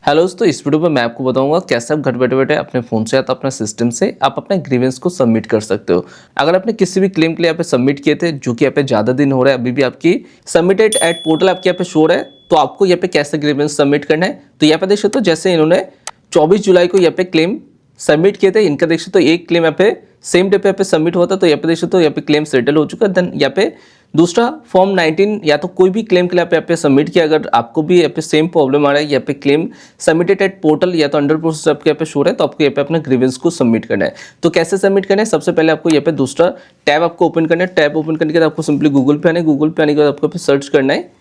Hello दोस्तों, इस video में मैं आपको बताऊंगा कैसे आप घर बैठे बैठे अपने फ़ोन से या तो अपने सिस्टम से आप अपने ग्रीवेंस को सबमिट कर सकते हो। अगर आपने किसी भी क्लेम के लिए यहाँ पे सबमिट किए थे जो कि यहाँ पे ज़्यादा दिन हो रहा है, अभी भी आपकी सबमिटेड एट पोर्टल आपके यहाँ पे शो रहा है, तो आपको यहाँ पे कैसे ग्रीवेंस सबमिट करना है। तो यहाँ पे देख सकते हो, जैसे इन्होंने 24 जुलाई को यहाँ पे क्लेम सबमिट किए थे, इनका देख सकते हो एक क्लेम यहाँ पे सेम डे पे यहाँ पे सबमिट हुआ था, तो यहाँ पे देख सकते हो यहाँ पे क्लेम सेटल हो चुका है। देन यहाँ पे दूसरा फॉर्म 19 या तो कोई भी क्लेम के लिए आप यहाँ पे सबमिट किया, अगर आपको भी यहाँ पे सेम प्रॉब्लम आ रहा है, यहाँ पे क्लेम सबमिटेड एट पोर्टल या तो अंडर प्रोसेस आपके यहाँ पे शो रहा है, तो आपको यहाँ पे अपना ग्रीवेंस को सबमिट करना है। तो कैसे सबमिट करना है, सबसे पहले आपको यहाँ पे दूसरा टैब आपको ओपन करना है। टैब ओपन करने के बाद आपको सिंपली गूगल पे आना है। गूगल पे आने के बाद आपको यहाँ पे सर्च करना है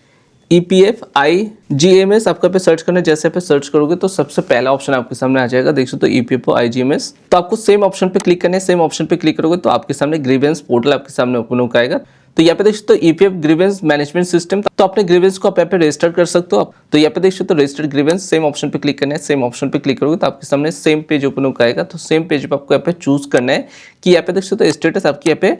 EPF-IGMS, आपको पे सर्च करना है। जैसे पे सर्च करोगे तो सबसे पहला ऑप्शन आपके सामने आ जाएगा, देख सकते हो EPF-IGMS। तो आपको सेम ऑप्शन पे क्लिक करना है। सेम ऑप्शन पे क्लिक करोगे तो आपके सामने ग्रीवेंस पोर्टल आपके सामने ओपन होकर आएगा। तो यहाँ पे देख सकते हो EPF ग्रीवेंस मैनेजमेंट सिस्टम, तो अपने ग्रीवेंस को आप यहाँ पे रजिस्टर कर सकते हो। तो यहाँ पे देख सकते हो रजिस्टर्ड ग्रीवेंस, सेम ऑप्शन पे क्लिक करना है। सेम ऑप्शन पे क्लिक करोगे तो आपके सामने सेम पेज ओपन होकर आएगा। तो सेम पेज पे आपको यहाँ पे चूज करना है कि यहाँ पे देख सकते हो स्टेटस आपकी यहाँ पे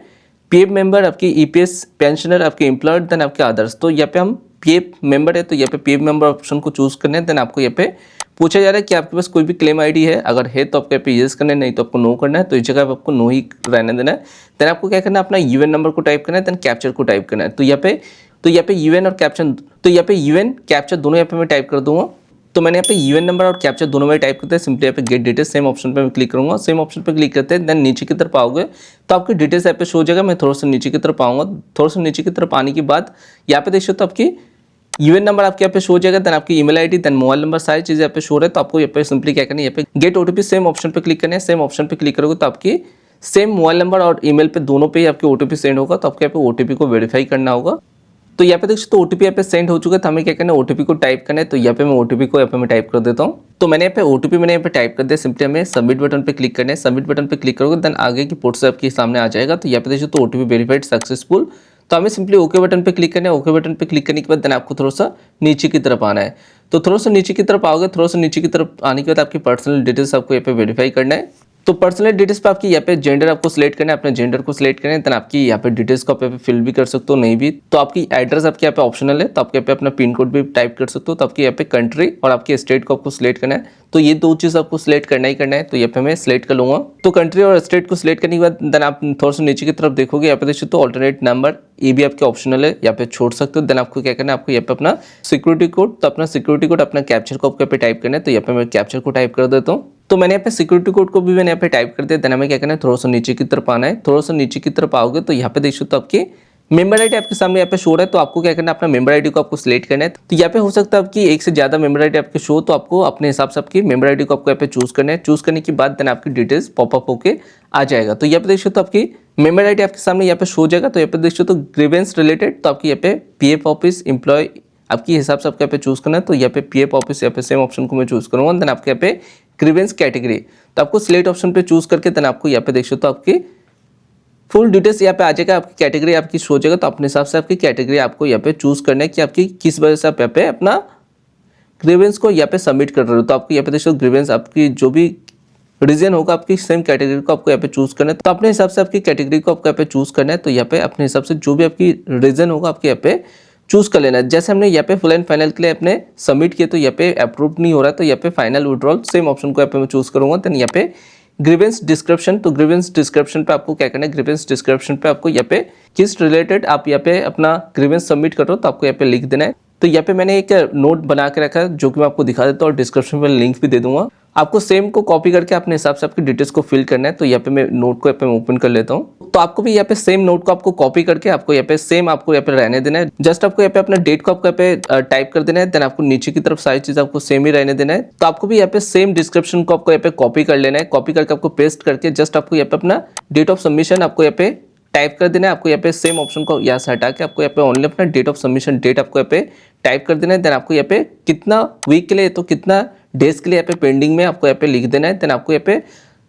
पीएफ मेंबर, आपकी EPS पेंशनर, आपके एम्प्लॉयर, देन आपके अदर्स। तो यहाँ पे हम पीएफ मेंबर है तो यहाँ पे पीएफ मेंबर ऑप्शन को चूज करना है। देन आपको यहाँ पे पूछा जा रहा है कि आपके पास कोई भी क्लेम आईडी है, अगर है तो आपको यहाँ पे यस करना है, नहीं तो आपको नो करना है। तो इस जगह पे आपको नो ही रहने देना है। देन आपको क्या करना है, अपना यूएन नंबर को टाइप करना है, देन कैप्चर को टाइप करना है। तो यहाँ पे यूएन और कैप्चर, तो यहाँ पे यूएन कैप्चर दोनों यहाँ पे मैं टाइप कर दूंगा। तो मैंने यहाँ पे यूएन नंबर और कैप्चर दोनों में टाइप करते हैं। सिंपली यहाँ पे गेट डिटेल्स सेम ऑप्शन पे मैं क्लिक करूंगा। सेम ऑप्शन पे क्लिक करते हैं, देन नीचे की तरफ आओगे तो आपकी डिटेल्स यहाँ पे शो हो जाएगा। मैं थोड़ा सा नीचे की तरफ आऊंगा। थोड़ा सा नीचे की तरफ आने के बाद यहाँ पे देख सकते हो आपकी यूएन नंबर आपके यहाँ पे शो हो जाएगा, देन आपकी email ID, then mobile number, सारी चीजें यहाँ पे शो है। तो आपको यहाँ पे सिंपली क्या करना है, यहाँ पे गेट ओटीपी सेम ऑप्शन पे क्लिक करना है। सेम ऑप्शन पे क्लिक करोगे तो आपकी सेम मोबाइल नंबर और ईमेल पे दोनों पे आपके ओटीपी सेंड होगा। तो आपको यहाँ पे ओटीपी को वेरीफाई करना होगा। तो यहाँ पे देख सकते हो ओटीपी यहाँ पे सेंड हो चुका है। तो हमें क्या करना है, ओटीपी को टाइप करना है। तो यहाँ पे मैं ओटीपी को यहाँ पे मैं टाइप कर देता हूँ। तो मैंने यहाँ पे ओटीपी मैंने यहाँ पे टाइप कर दिया। सिंपली हमें सबमिट बटन पे क्लिक करना है। सबमिट बटन पे क्लिक करोगे देन आगे की पोर्ट से आपके सामने आ जाएगा। तो यहाँ पे देख सकते हो ओटीपी वेरीफाइड सक्सेसफुल। तो हमें सिंपली ओके बटन पे क्लिक करना है। ओके बटन पे क्लिक करने के बाद देन आपको थोड़ा सा नीचे की तरफ आना है। तो थोड़ा सा नीचे की तरफ आओगे, थोड़ा सा नीचे की तरफ आने के बाद आपकी पर्सनल डिटेल्स आपको यहाँ पे वेरीफाई करना है। तो पर्सनल डिटेल्स पे आपकी यहाँ पे जेंडर आपको सिलेक्ट करना है, अपने जेंडर को सिलेक्ट करना है। देन आपकी यहाँ पे डिटेल्स को आप यहाँ पे फिल भी कर सकते हो, नहीं भी तो आपकी एड्रेस आपके यहाँ पे ऑप्शनल है। तो आपके यहाँ पे अपना पिन कोड भी टाइप कर सकते हो। तो आपके यहाँ पे कंट्री और आपके स्टेट को आपको सिलेक्ट करना है। तो ये दो चीज़ आपको सिलेक्ट करना ही करना है। तो यहाँ पे मैं सिलेक्ट कर लूँगा। तो कंट्री और स्टेट को सिलेक्ट करने के बाद देन आप थोड़ा सा नीचे की तरफ देखोगे, यहाँ पे देख सकते हो ऑल्टरनेट नंबर, ये भी आपके ऑप्शनल है, यहाँ पे छोड़ सकते हो। देन आपको क्या करना है, आपको यहाँ पे अपना सिक्योरिटी कोड, तो अपना सिक्योरिटी कोड अपना कैप्चर को आपको यहाँ पे टाइप करना है। तो यहाँ पे मैं कैप्चर को टाइप कर देता हूँ। तो मैंने यहाँ पे सिक्योरिटी कोड को भी मैंने यहाँ पे टाइप कर दिया। देन हमें क्या करना है, थोड़ा सा नीचे की तरफ आना है। थोड़ा सा नीचे की तरफ आओगे तो यहाँ पे देख सकते हो आपकी मेंबर आईडी आपके सामने यहाँ पे शो है। तो आपको क्या करना है, अपना मेंबर आईडी को आपको सिलेक्ट करना है। तो यहाँ पे हो सकता है आपकी एक से ज्यादा मेंबर आईडी आपके शो, तो आपको अपने हिसाब से आपकी मेंबर आईडी को आपको यहाँ पे चूज करना है। चूज करने के बाद देन आपकी डिटेल्स पॉपअप होके आ जाएगा। तो यहाँ पे देख सकते हो आपकी मेंबर आईडी आपके सामने यहाँ पे शो हो जाएगा। तो यहाँ पे देख सकते हो ग्रीवेंस रिलेटेड, तो आपकी यहाँ पे पीएफ ऑफिस एम्प्लॉय आपकी हिसाब से आपको यहाँ पे चूज करना है। तो यहाँ पे पीएफ ऑफिस यहाँ पे सेम ऑप्शन को मैं चूज करूंगा। देन आपके यहाँ पे ग्रीवेंस कैटेगरी, तो आपको सिलेक्ट ऑप्शन पे चूज करके देन आपको यहाँ पे देख सकते हो आपकी फुल डिटेल्स यहाँ पे आ जाएगा। आपकी कैटेगरी आपकी शो हो जाएगा। तो अपने हिसाब से आपकी कैटेगरी आपको यहाँ पे चूज करना है कि आपकी किस वजह से आप यहाँ पे अपना ग्रीवेंस को यहाँ पे सबमिट कर रहे हो। तो आपको यहाँ पे देख सकते हो ग्रीवेंस आपकी जो भी रीजन होगा आपकी सेम कैटेगरी को आपको यहाँ पे चूज करना है। तो अपने हिसाब से आपकी कैटेगरी को आपको यहाँ पे चूज करना है। तो यहाँ पे अपने हिसाब से जो भी आपकी रीजन होगा आपके यहाँ पे चूज कर लेना है। जैसे हमने यहाँ पे फुल एंड फाइनल के लिए अपने सबमिट किया तो यहाँ पे अप्रूव नहीं हो रहा है, तो यहाँ पे फाइनल विड्रॉल सेम ऑप्शन को यहाँ पे मैं चूज करूंगा। देन यहाँ पे ग्रीवेंस डिस्क्रिप्शन, तो ग्रीवेंस डिस्क्रिप्शन पे आपको क्या करना है, ग्रीवेंस डिस्क्रिप्शन पे आपको यहाँ पे किस रिलेटेड आप यहाँ पे अपना ग्रीवेंस सबमिट कर रहे हो तो आपको यहाँ पे लिख देना है। तो यहाँ पे मैंने एक नोट बना के रखा है जो कि मैं आपको दिखा देता हूँ और डिस्क्रिप्शन में लिंक भी दे दूंगा। आपको सेम को कॉपी करके अपने हिसाब से आपकी डिटेल्स को फिल करना है। तो यहाँ पे मैं नोट को यहाँ पे ओपन कर लेता हूँ। तो आपको भी यहाँ पे सेम नोट को आपको कॉपी करके आपको यहाँ पे सेम आपको यहाँ पे रहने देना है। जस्ट आपको यहाँ पे अपना डेट को आपको यहाँ पे टाइप कर देना है। देन आपको नीचे की तरफ सारी चीज आपको सेम ही रहने देना है। तो आपको भी यहाँ पे सेम डिस्क्रिप्शन को आपको यहाँ पे कॉपी कर लेना है। कॉपी करके आपको पेस्ट करके जस्ट आपको यहाँ पे अपना डेट ऑफ सबमिशन आपको यहाँ पे टाइप कर देना है। आपको यहाँ पे सेम ऑप्शन को यहाँ से हटा के आपको यहाँ पे ओनली अपना डेट ऑफ सबमिशन डेट आपको यहाँ पे टाइप कर देना है। देन आपको यहाँ पे कितना वीक के लिए तो कितना डेज के लिए यहाँ पे पेंडिंग में आपको यहाँ पे लिख देना है। देन आपको यहाँ पे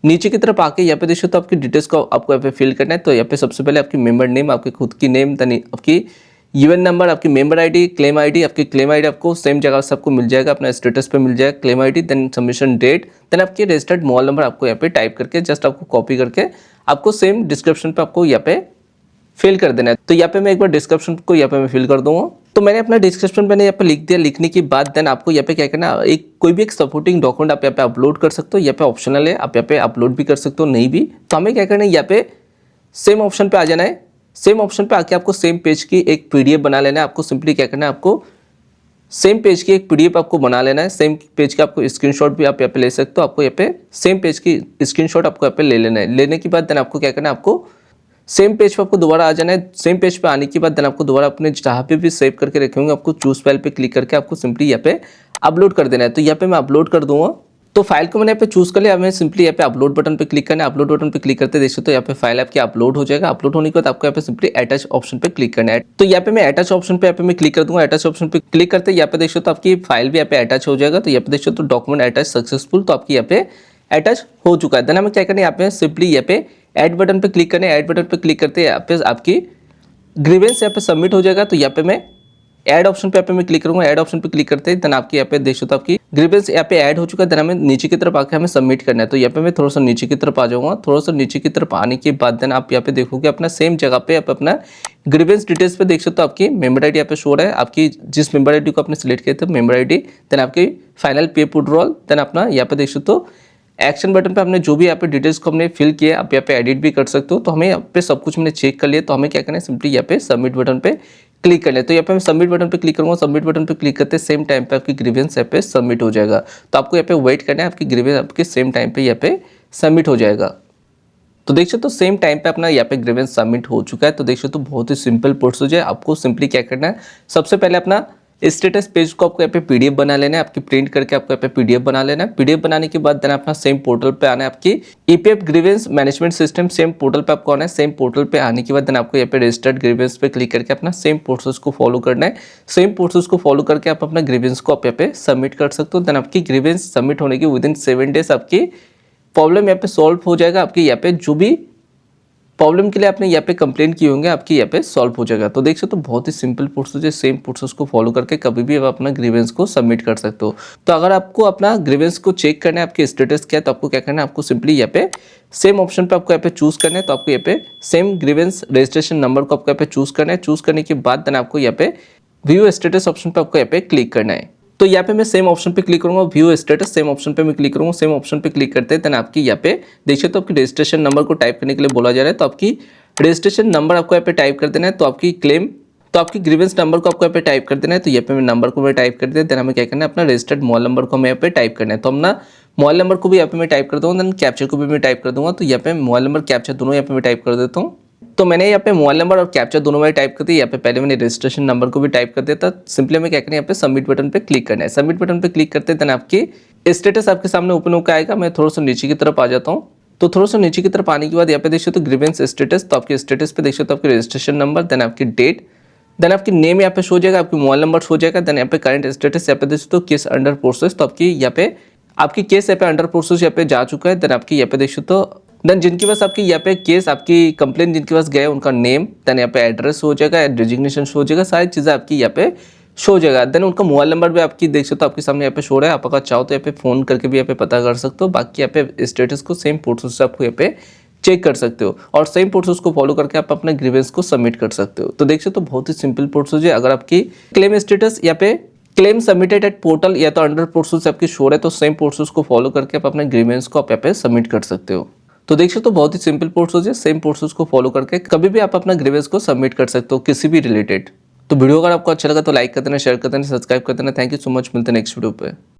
नीचे की तरफ आके यहाँ पे देखो तो आपकी डिटेल्स को आपको यहाँ पे फिल करना है। तो यहाँ पे सबसे पहले आपकी मेंबर नेम, आपकी खुद की नेम, देन आपकी यूएन नंबर, आपकी मेंबर आईडी, क्लेम आईडी, आपकी क्लेम आईडी आपको सेम जगह से आपको मिल जाएगा, अपना स्टेटस पे मिल जाएगा claim ID, then submission date, then आपके रजिस्टर्ड मोबाइल नंबर आपको यहाँ पे टाइप करके जस्ट आपको कॉपी करके आपको सेम डिस्क्रिप्शन पे आपको यहाँ पे फिल कर देना है। तो यहाँ पे मैं एक बार डिस्क्रिप्शन को यहाँ पे मैं फिल कर दूंगा। तो मैंने अपना डिस्क्रिप्शन मैंने यहाँ पे लिख दिया। लिखने के बाद देन आपको यहाँ पे क्या करना है, एक कोई भी एक सपोर्टिंग डॉक्यूमेंट आप यहाँ पे अपलोड कर सकते हो। यहाँ पे ऑप्शनल है, आप यहाँ पे अपलोड भी कर सकते हो, नहीं भी। तो हमें क्या करना है, यहाँ पे सेम ऑप्शन पे आ जाना है। सेम ऑप्शन पे आके आपको सेम पेज की एक पीडीएफ बना लेना है। आपको सिंपली क्या करना है, आपको सेम पेज की एक पीडीएफ आपको बना लेना है। सेम पेज का आपको स्क्रीनशॉट भी आप यहाँ पे ले सकते हो। आपको यहाँ पे सेम पेज की स्क्रीनशॉट आपको यहाँ पे ले लेना है। लेने के बाद देन आपको क्या करना है, आपको सेम पेज पे आपको दोबारा आ जाना है। सेम पेज पे आने के बाद देन आपको दोबारा अपने जहाँ पे भी सेव करके रखे होंगे आपको चूज फाइल पे क्लिक करके आपको सिंपली यहाँ पे अपलोड कर देना है। तो यहाँ पे मैं अपलोड कर दूंगा। तो फाइल को मैंने यहाँ पे चूज कर लिया। हमें सिंपली यहाँ पे अपलोड बटन पे क्लिक करना है। अपलोड बटन पे क्लिक करते देखिए तो यहाँ पे फाइल आपकी अपलोड हो जाएगा। अपलोड होने के बाद आपको यहाँ पे सिंपली अटैच ऑप्शन पे क्लिक करना है। तो यहाँ पे मैं अटैच ऑप्शन पे यहाँ पे मैं क्लिक कर दूंगा। अटैच ऑप्शन पे क्लिक करते यहाँ पे देखिए तो आपकी फाइल भी यहाँ पे अटैच हो जाएगा। तो यहाँ पे देखिए तो डॉक्यूमेंट अटैच सक्सेसफुल, तो आपकी यहाँ पे अटैच हो चुका है। देन हमें क्या करना है, यहाँ पे सिंपली यहाँ पे ऐड बटन पे क्लिक करना है। ऐड बटन पे क्लिक करते यहाँ पे आपकी ग्रीवेंस यहाँ पे सबमिट हो जाएगा। तो यहाँ पे मैं ऐड ऑप्शन पे मैं क्लिक करूंगा। ऐड ऑप्शन पे क्लिक करते हैं देन आपकी यहाँ पे देख सकते हो आपकी ग्रीवेंस यहाँ पे ऐड हो चुका है। देन हमें नीचे की तरफ आके हमें सबमिट करना है। तो यहाँ पे मैं थोड़ा सा नीचे की तरफ आ जाऊंगा। थोड़ा सा नीचे की तरफ आने के बाद देन आप यहाँ पे देखोगे अपना सेम जगह पे आप अपना ग्रीवेंस डिटेल्स पे देख सकते हो आपकी मेंबर आईडी यहाँ पे शो रहा है। आपकी जिस मेंबर आईडी को आपने सिलेक्ट किया था मेंबर आईडी, देन आपकी फाइनल पे पुट रोल, देन अपना यहाँ पे देख सकते हो एक्शन बटन पे हमने जो भी यहाँ पे डिटेल्स को हमने फिल किया आप यहाँ पे एडिट भी कर सकते हो। तो हमें यहाँ पे सब कुछ हमने चेक कर लिया। तो हमें क्या करना है, सिंपली यहाँ पे सबमिट बटन पे क्लिक कर ले। तो यहाँ पे मैं सबमिट बटन पे क्लिक करूँगा। सबमिट बटन पे क्लिक करते सेम टाइम पे आपकी ग्रीवेंस यहाँ पे सबमिट हो जाएगा। तो आपको यहाँ पे वेट करना है, आपकी ग्रीवेंस आपके सेम टाइम पे यहाँ पे सबमिट हो जाएगा। तो देख सकते हो सेम टाइम पे अपना यहाँ पे ग्रीवेंस सबमिट हो चुका है। तो देख सकते हो बहुत ही सिंपल प्रोसेस है। आपको सिंपली क्या करना है, सबसे पहले अपना स्टेटस पेज को आपको यहाँ पे पीडीएफ बना लेना है। आपकी प्रिंट करके आपको यहाँ पे पीडीएफ बना लेना है। पीडीएफ बनाने के बाद देन अपना सेम पोर्टल पे आना है। आपकी EPF grievance management system same portal पे आपको आना है। सेम पोर्टल पे आने के बाद देन आपको यहाँ पे रजिस्टर्ड ग्रीवेंस पे क्लिक करके अपना सेम प्रोसेस को फॉलो करना है। सेम प्रोसेस को फॉलो करके आप अपना ग्रीवेंस को आप यहाँ पे सबमिट कर सकते हो। देन आपकी ग्रीवेंस सबमिट होने के विदिन 7 डेज आपकी प्रॉब्लम यहाँ पे सॉल्व हो जाएगा। आपकी यहाँ पे जो भी प्रॉब्लम के लिए आपने यहाँ पे कंप्लेन किए होंगे आपकी यहाँ पे सॉल्व हो जाएगा। तो देख सकते हो बहुत ही सिंपल प्रोसेस है। सेम प्रोसेस को फॉलो करके कभी भी आप अपना ग्रीवेंस को सबमिट कर सकते हो। तो अगर आपको अपना ग्रीवेंस को चेक करना है आपके स्टेटस क्या है, तो आपको क्या करना है, आपको सिंपली यहाँ पे सेम ऑप्शन पे आपको यहाँ पे चूज करना है। तो आपको यहाँ पे सेम ग्रीवेंस रजिस्ट्रेशन नंबर को आपको यहाँ पे चूज करना है। चूज करने के बाद देन आपको यहाँ पे व्यू स्टेटस ऑप्शन पे आपको यहाँ पे क्लिक करना है। तो यहाँ पे मैं सेम ऑप्शन पे क्लिक करूंगा, व्यू स्टेटस सेम ऑप्शन पे मैं क्लिक करूंगा। सेम ऑप्शन पे क्लिक करते हैं देन आपकी यहाँ पे देखिए तो आपकी रजिस्ट्रेशन नंबर को टाइप करने के लिए बोला जा रहा है। तो आपकी रजिस्ट्रेशन नंबर आपको यहाँ पे टाइप कर देना है। तो आपकी क्लेम तो आपकी ग्रीवेंस नंबर को आपको यहाँ पे टाइप कर देना है। तो यहाँ पे मैं नंबर को मैं टाइप कर दिया। देन हमें क्या करना है, अपना रजिस्टर्ड मोबाइल नंबर को हमें यहाँ पे टाइप करना है। तो अपना मोबाइल नंबर को भी यहाँ पे मैं टाइप कर दूँगा। देन कैप्चर को भी मैं टाइप कर दूंगा। तो यहाँ पे मोबाइल नंबर कैप्चर दोनों यहाँ पे मैं टाइप कर देता हूँ। तो मैंने यहाँ पे मोबाइल नंबर और कैप्चर दोनों में टाइप कर दिया। यहाँ पे पहले मैंने रजिस्ट्रेशन नंबर को भी टाइप कर दिया था। सिंपली मैं क्या करना है, यहाँ पे सबमिट बटन पे क्लिक करना है। सबमिट बटन पे क्लिक करते देन आपकी स्टेटस आपके सामने ओपन होकर आएगा। मैं थोड़ा सा नीचे की तरफ आ जाता हूँ। तो थोड़ा सा नीचे की तरफ आने के बाद यहाँ पे देखिए तो ग्रीवेंस स्टेटस, तो आपके स्टेटस पे देखिए तो आपकी रजिस्ट्रेशन नंबर, देन आपकी डेट, देन आपकी नेम यहाँ पे शो हो जाएगा, आपकी मोबाइल नंबर शो हो जाएगा। देन यहाँ पे करंट स्टेटस यहाँ पे देखिए तो केस अंडर प्रोसेस, तो आपकी यहाँ पे आपकी केस यहाँ पे अंडर प्रोसेस यहाँ पे जा चुका है। देन आपकी यहाँ पे देखिए तो देन जिनके पास आपकी यहाँ पे केस आपकी कंप्लेन जिनके पास गए उनका नेम, देन यहाँ पे एड्रेस हो जाएगा, डिजिग्नेशन शो हो जाएगा, सारी चीज़ें आपकी यहाँ पे शो हो जाएगा। देन उनका मोबाइल नंबर भी आपकी देख सकते हो आपके सामने यहाँ पे शो रहा है। आप अगर चाहो तो यहाँ पे फोन करके भी यहाँ पे पता कर सकते हो। बाकी यहाँ पे स्टेटस को सेम प्रोसेस से आपको यहाँ पे चेक कर सकते हो और सेम प्रोसेस को फॉलो करके आप अपना ग्रीवेंस को सबमिट कर सकते हो। तो देख सकते हो बहुत ही सिंपल प्रोसेस है। अगर आपकी क्लेम स्टेटस यहाँ पे क्लेम सबमिटेड एट पोर्टल या तो अंडर प्रोसेस आपकी शो है, तो सेम प्रोसेस को फॉलो करके आप अपने ग्रीवेंस को आप यहाँ पे सबमिट कर सकते हो। तो देख सकते हो बहुत ही सिंपल प्रोसेस है। सेम प्रोसेस को फॉलो करके कभी भी आप अपना ग्रीवेंस को सबमिट कर सकते हो किसी भी रिलेटेड। तो वीडियो अगर आपको अच्छा लगा तो लाइक कर देना, शेयर कर देना, सब्सक्राइब कर देना। थैंक यू सो मच, मिलते हैं नेक्स्ट वीडियो पे।